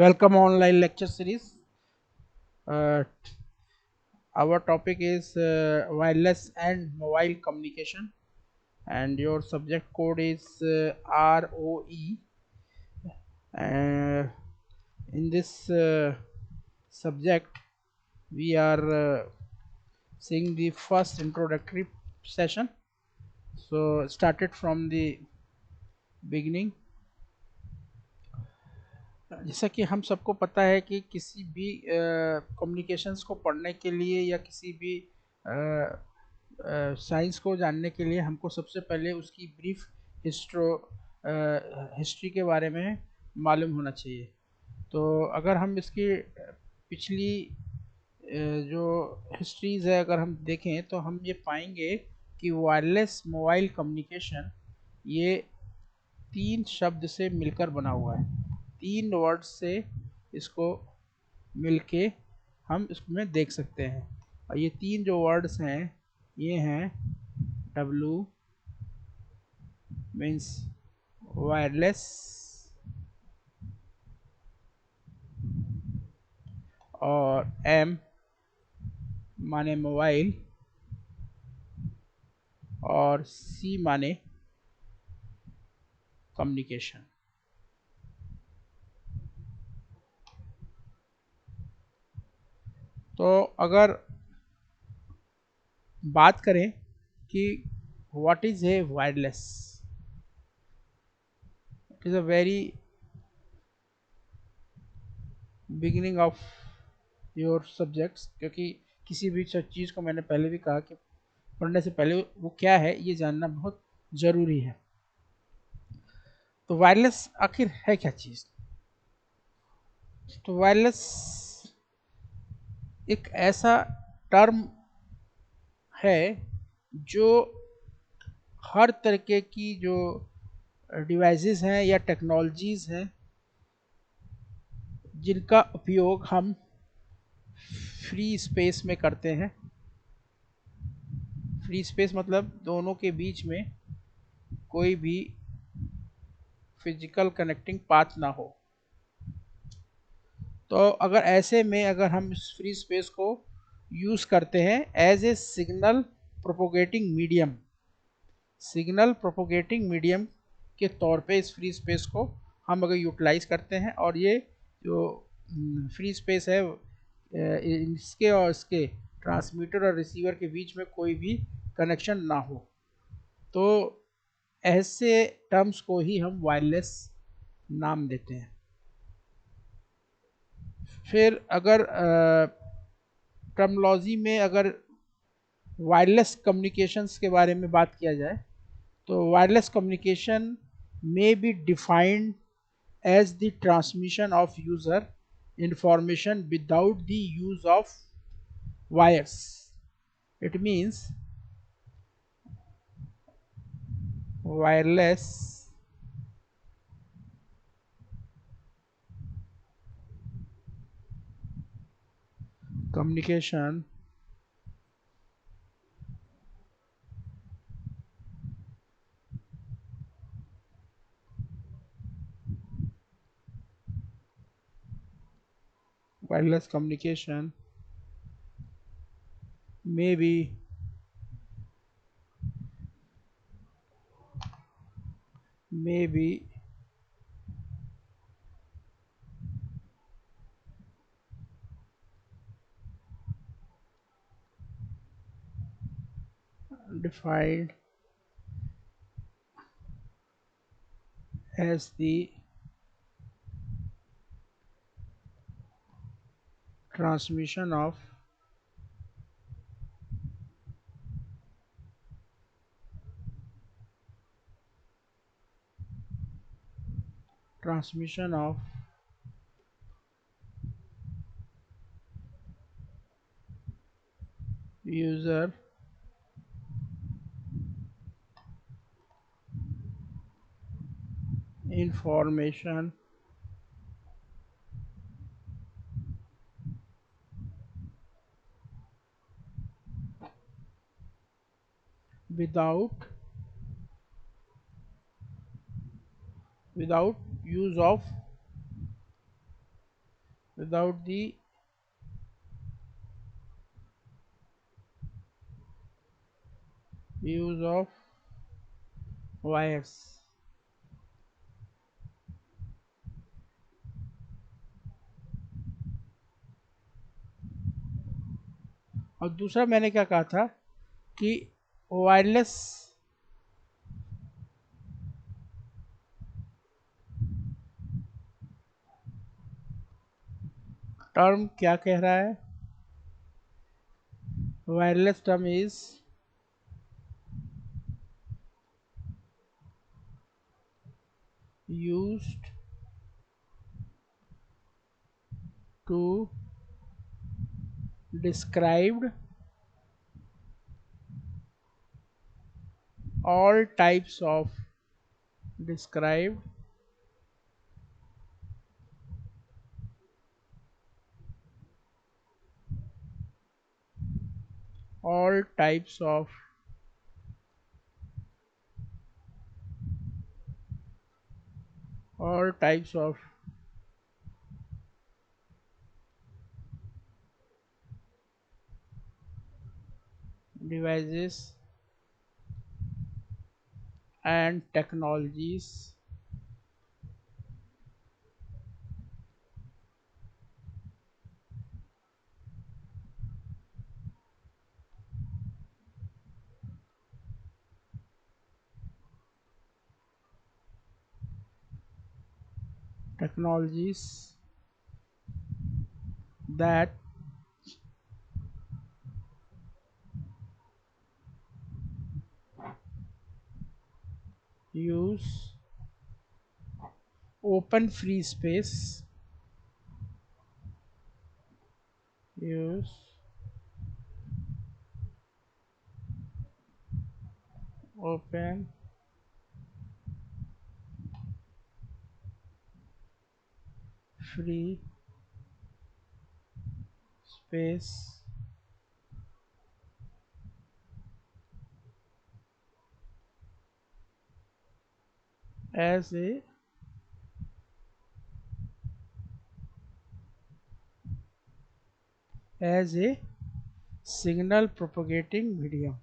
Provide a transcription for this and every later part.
Welcome online lecture series. Uh, our topic is wireless and mobile communication, and your subject code is ROE. Uh, in this subject, we are seeing the first introductory session. So, started from the beginning. जैसा कि हम सबको पता है कि किसी भी communications को पढ़ने के लिए या किसी भी साइंस को जानने के लिए हमको सबसे पहले उसकी ब्रीफ हिस्ट्रो हिस्ट्री के बारे में मालूम होना चाहिए। तो अगर हम इसकी पिछली जो हिस्ट्रीज़ है अगर हम देखें तो हम ये पाएंगे कि वायरलेस मोबाइल कम्युनिकेशन ये तीन शब्द से मिलकर बना हुआ है। तीन वर्ड से इसको मिलके हम इसमें देख सकते हैं और ये तीन जो वर्ड्स हैं ये हैं W मीन्स वायरलेस और M माने मोबाइल और C माने कम्युनिकेशन। तो अगर बात करें कि what is a wireless, it is a very beginning of your subjects, क्योंकि किसी भी चीज़ को मैंने पहले भी कहा कि पढ़ने से पहले वो क्या है ये जानना बहुत ज़रूरी है। तो वायरलेस आखिर है क्या चीज़? तो वायरलेस एक ऐसा टर्म है जो हर तरीके की जो डिवाइसेस हैं या टेक्नोलॉजीज़ हैं जिनका उपयोग हम फ्री स्पेस में करते हैं। फ्री स्पेस मतलब दोनों के बीच में कोई भी फिजिकल कनेक्टिंग पाथ ना हो। तो अगर ऐसे में अगर हम इस फ्री स्पेस को यूज़ करते हैं as a signal propagating medium के तौर पे इस फ्री स्पेस को हम अगर यूटिलाइज करते हैं और ये जो फ्री स्पेस है इसके और इसके ट्रांसमीटर और रिसीवर के बीच में कोई भी कनेक्शन ना हो, तो ऐसे टर्म्स को ही हम वायरलेस नाम देते हैं। फिर अगर टर्मोलॉजी में अगर वायरलेस कम्युनिकेशंस के बारे में बात किया जाए तो wireless communication may be defined as the transmission of user information without the use of wires. It means wireless communication wireless communication may be defined as the transmission of user information without use of without the use of wires। और दूसरा मैंने क्या कहा था कि wireless term क्या कह रहा है? Wireless term is used to describe all types of describe all types of all types of devices and technologies technologies that use open free space use open free space as a signal propagating medium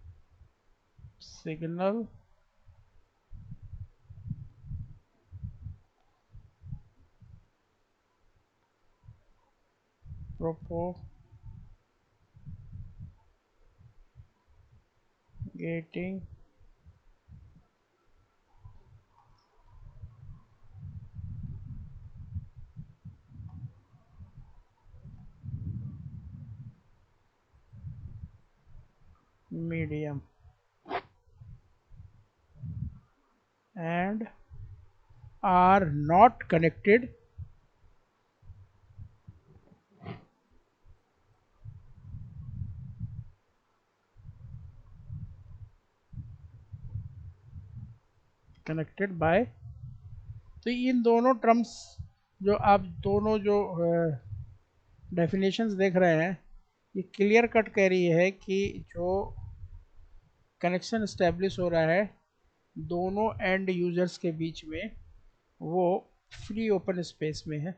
signal propagating medium and are not connected by। तो इन दोनों terms जो आप दोनों जो definitions देख रहे हैं, ये क्लियर कट कह रही है कि जो कनेक्शन इस्टेब्लिश हो रहा है दोनों एंड यूजर्स के बीच में वो फ्री ओपन स्पेस में है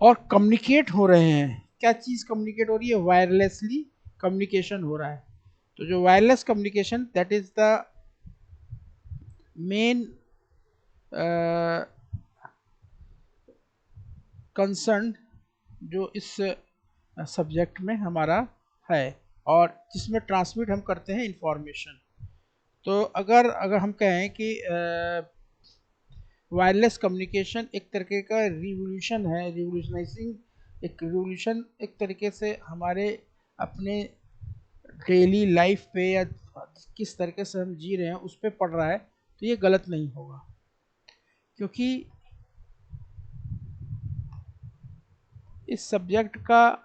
और कम्युनिकेट हो रहे हैं। क्या चीज़ कम्युनिकेट हो रही है? वायरलेसली कम्युनिकेशन हो रहा है। तो जो wireless communication that is the main concern जो इस सब्जेक्ट में हमारा है और जिसमें ट्रांसमिट हम करते हैं इंफॉर्मेशन। तो अगर अगर हम कहें कि वायरलेस कम्युनिकेशन एक तरीके का रिवोल्यूशन है, रिवोल्यूशनाइजिंग एक रिवोल्यूशन एक तरीके से हमारे अपने डेली लाइफ पे या किस तरीके से हम जी रहे हैं उस पर पड़ रहा है, तो ये गलत नहीं होगा क्योंकि इस सब्जेक्ट का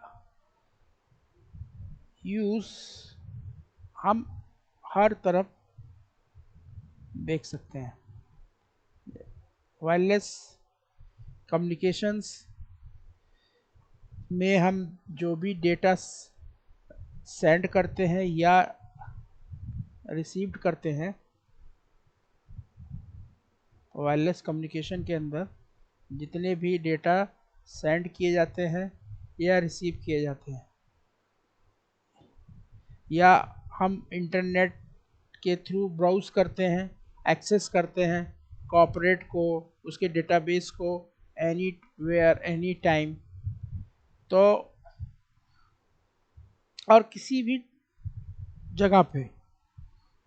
यूज़ हम हर तरफ देख सकते हैं। वायरलेस कम्युनिकेशंस में हम जो भी डेटा सेंड करते हैं या रिसीव्ड करते हैं, वायरलेस कम्युनिकेशन के अंदर जितने भी डेटा सेंड किए जाते हैं या रिसीव किए जाते हैं, या हम इंटरनेट के थ्रू ब्राउज करते हैं, एक्सेस करते हैं कॉर्पोरेट को, उसके डेटाबेस को, एनी वेयर एनी टाइम। तो और किसी भी जगह पे,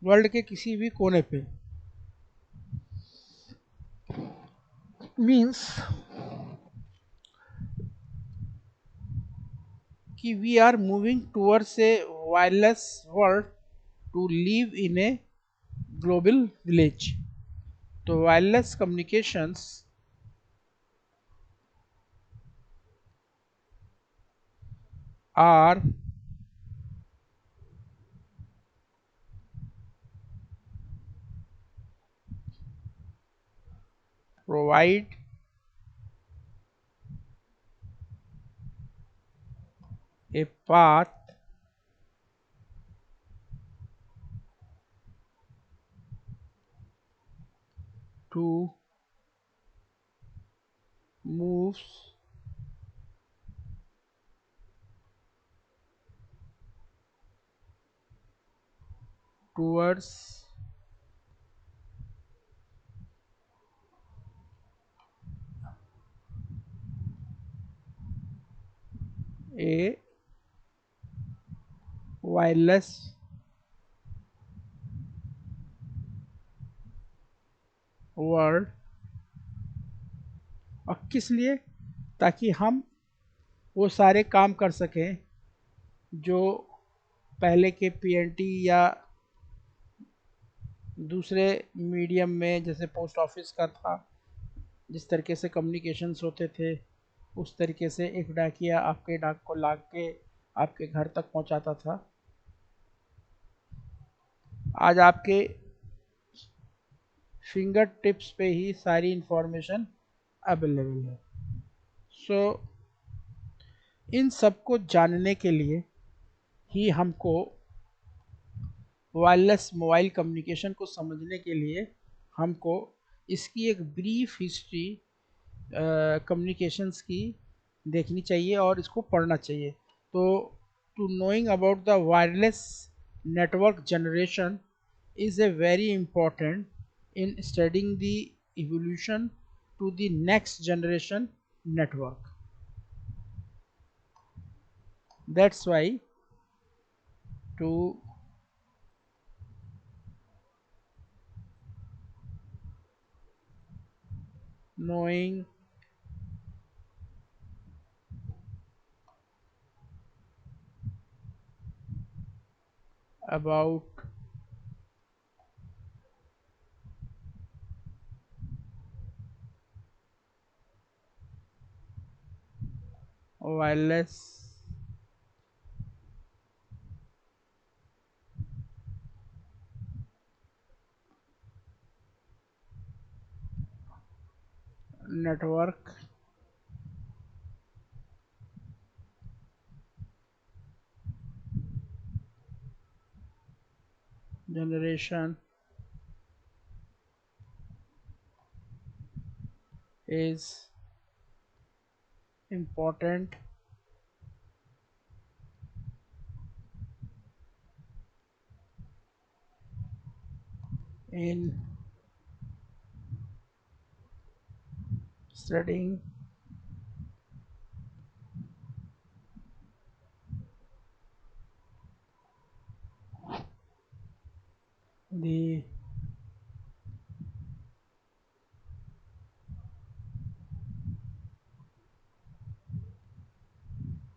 वर्ल्ड के किसी भी कोने पे, मीन्स कि we are moving towards a wireless world to live in a global village. तो wireless communications are provide a path to move towards a wireless world। और किस लिए? ताकि हम वो सारे काम कर सकें जो पहले के पीएनटी या दूसरे मीडियम में, जैसे पोस्ट ऑफिस का था, जिस तरीके से कम्युनिकेशंस होते थे, उस तरीके से एक डाकिया आपके डाक को ला के आपके घर तक पहुंचाता था। आज आपके फिंगर टिप्स पे ही सारी इंफॉर्मेशन अवेलेबल है। सो इन सब को जानने के लिए ही हमको, वायरलेस मोबाइल कम्युनिकेशन को समझने के लिए हमको इसकी एक ब्रीफ हिस्ट्री कम्युनिकेशंस की देखनी चाहिए और इसको पढ़ना चाहिए। तो to knowing about the wireless network generation is a very important in studying the evolution to the next generation network. That's why to knowing about wireless network generation is important in studying the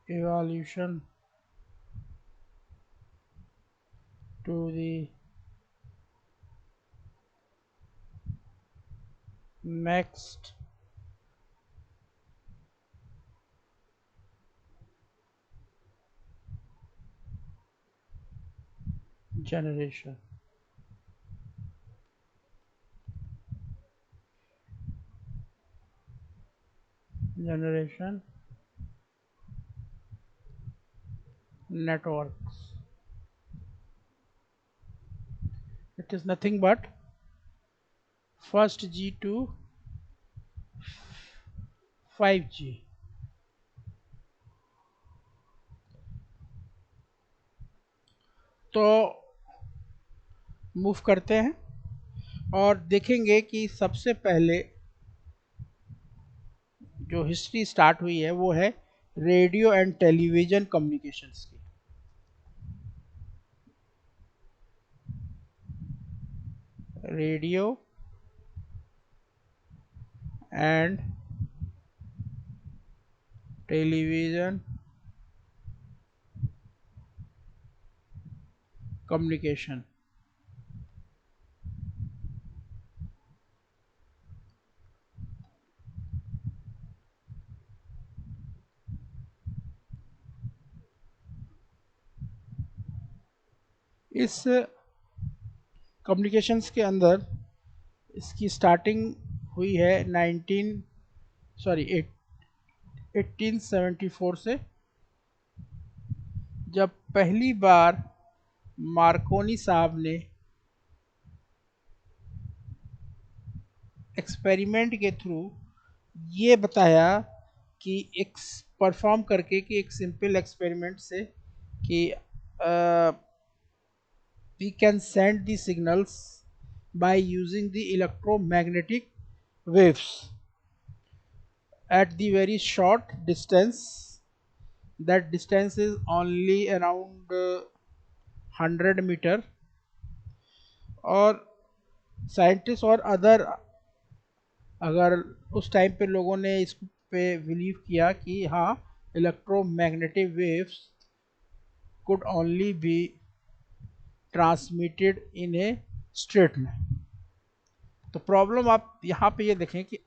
evolution to the next generation। Generation networks, it is nothing but first G to 5G। तो move करते हैं और देखेंगे कि सबसे पहले जो history start हुई है वो है रेडियो एंड टेलीविज़न कम्युनिकेशंस की। Radio and television communication. इस कम्युनिकेशंस के अंदर इसकी स्टार्टिंग हुई है 1874 से, जब पहली बार मार्कोनी साहब ने एक्सपेरिमेंट के थ्रू ये बताया कि एक परफॉर्म करके कि एक सिंपल एक्सपेरिमेंट से कि we can send the signals by using the electromagnetic waves at the very short distance. That distance is only around 100 meter. और साइंटिस्ट और अदर, अगर उस टाइम पे लोगों ने इस पे बिलीव किया कि हाँ electromagnetic waves could only be transmitted in a straight line। तो प्रॉब्लम आप यहाँ पे ये देखें कि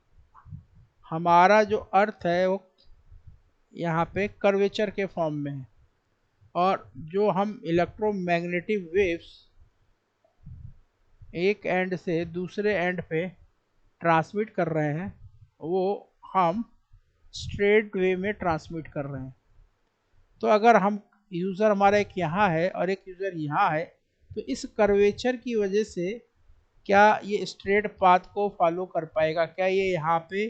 हमारा जो अर्थ है वो यहाँ पे कर्वेचर के फॉर्म में है, और जो हम इलेक्ट्रोमैग्नेटिक वेव्स एक एंड से दूसरे एंड पे ट्रांसमिट कर रहे हैं वो हम स्ट्रेट वे में ट्रांसमिट कर रहे हैं। तो अगर हम यूज़र हमारा एक यहाँ है और एक यूज़र यहाँ है, तो इस कर्वेचर की वजह से क्या ये स्ट्रेट पाथ को फॉलो कर पाएगा, क्या ये यहाँ पे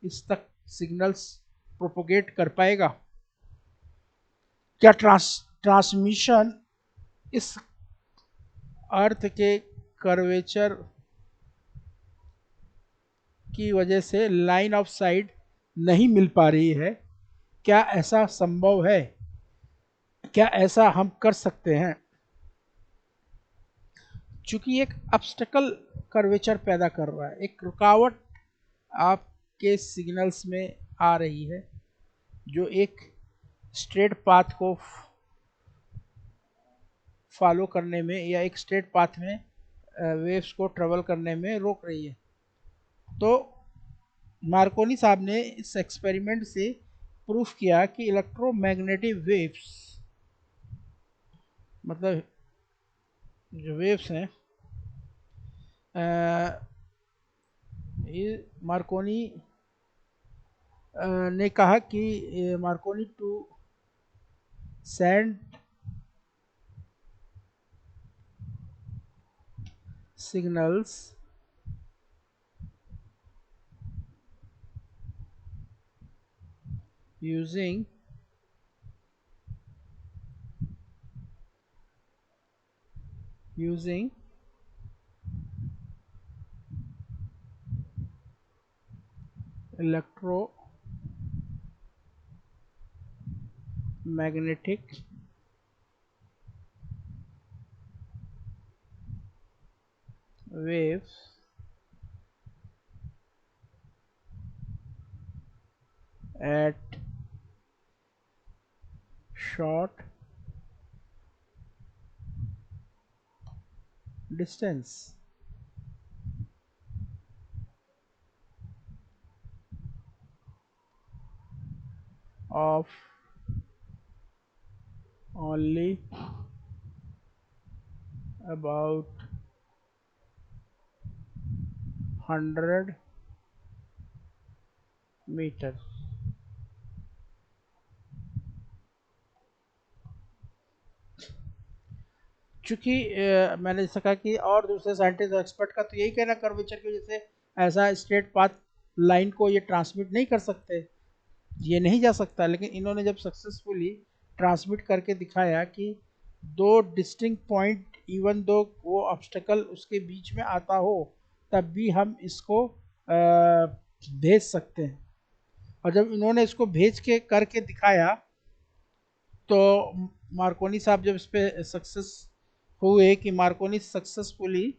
इस तक सिग्नल्स प्रोपोगेट कर पाएगा, क्या ट्रांसमिशन इस अर्थ के कर्वेचर की वजह से लाइन ऑफ साइट नहीं मिल पा रही है, क्या ऐसा संभव है, क्या ऐसा हम कर सकते हैं। चूंकि एक ऑब्स्टेकल कर्वेचर पैदा कर रहा है, एक रुकावट आपके सिग्नल्स में आ रही है जो एक स्ट्रेट पाथ को फॉलो करने में या एक स्ट्रेट पाथ में वेव्स को ट्रेवल करने में रोक रही है। तो मार्कोनी साहब ने इस एक्सपेरिमेंट से प्रूफ किया कि इलेक्ट्रोमैग्नेटिक वेव्स, मतलब जो वेव्स हैं, ये मार्कोनी ने कहा कि Marconi to send signals using electromagnetic waves at short distance of only about 100 meter. चूंकि मैंने जैसा कहा कि और दूसरे साइंटिस्ट एक्सपर्ट का तो यही कहना कर्वेचर की वजह से ऐसा स्ट्रेट पाथ लाइन को ये ट्रांसमिट नहीं कर सकते, ये नहीं जा सकता, लेकिन इन्होंने जब सक्सेसफुली ट्रांसमिट करके दिखाया कि दो डिस्टिंक्ट पॉइंट, इवन दो वो ऑब्स्टेकल उसके बीच में आता हो, तब भी हम इसको भेज सकते हैं। और जब इन्होंने इसको भेज के करके दिखाया, तो मार्कोनी साहब जब इस पे सक्सेस हुए कि Markovnikov successfully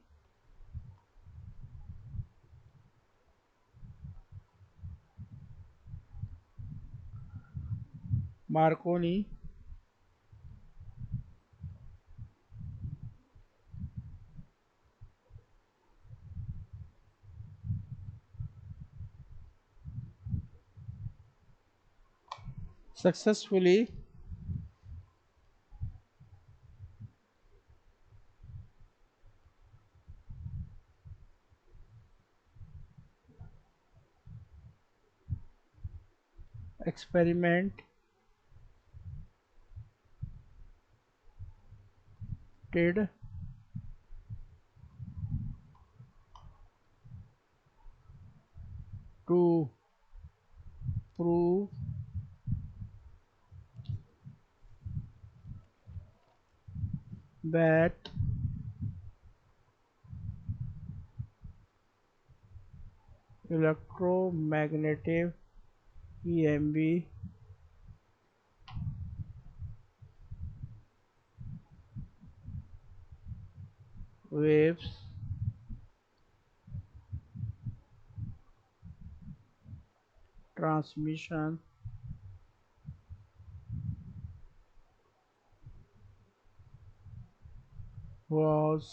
Markovnikov successfully experimented to prove that electromagnetic EMB waves transmission was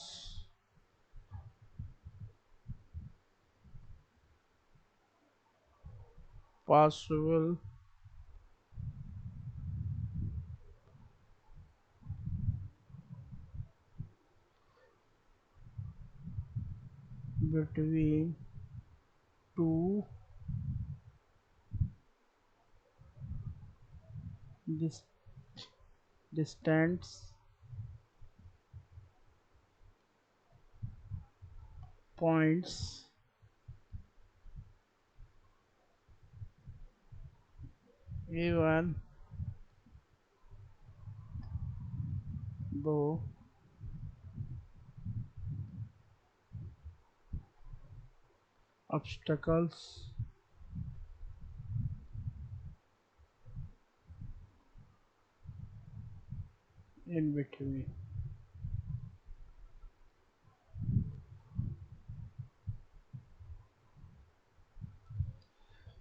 possible between two dis- distant points, even though obstacles in between.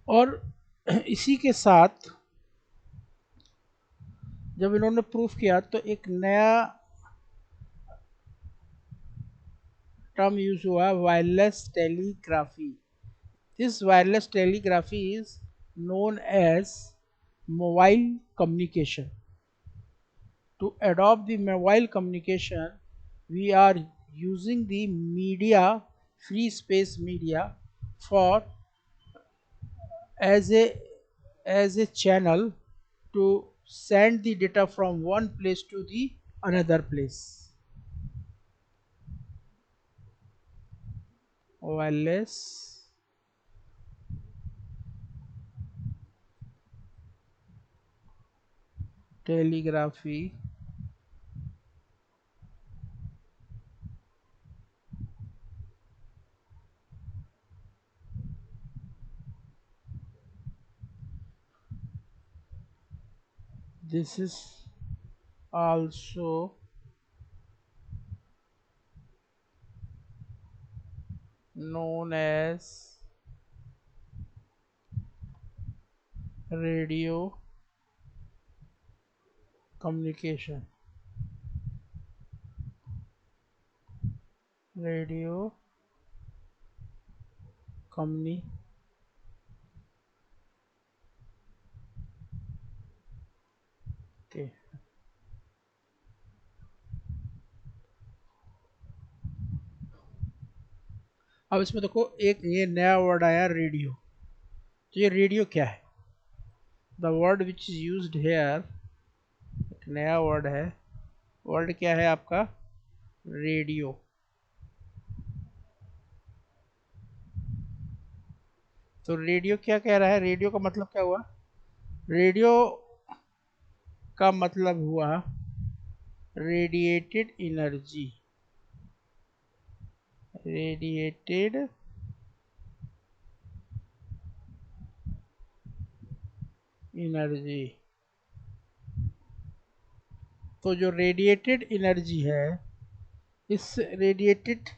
और इसी के साथ जब इन्होंने प्रूफ किया, तो एक नया टर्म यूज हुआ, wireless telegraphy. This wireless telegraphy is known as mobile communication. To adopt the mobile communication, we are using the media, free space media, for as a as a channel to send the data from one place to the another place. Wireless telegraphy this is also known as radio communication. Radio communication. अब इसमें देखो, एक ये नया word आया, radio. तो ये radio क्या है? The word which is used here, एक नया वर्ड है। वर्ड क्या है आपका? रेडियो। तो रेडियो क्या कह रहा है? रेडियो का मतलब क्या हुआ? रेडियो का मतलब हुआ रेडिएटेड एनर्जी, रेडिएटेड एनर्जी। तो जो रेडिएटेड एनर्जी है, इस रेडिएटेड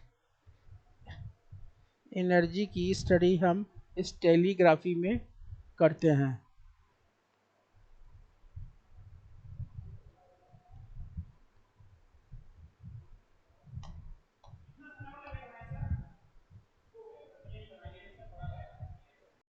एनर्जी की स्टडी हम इस टेलीग्राफी में करते हैं।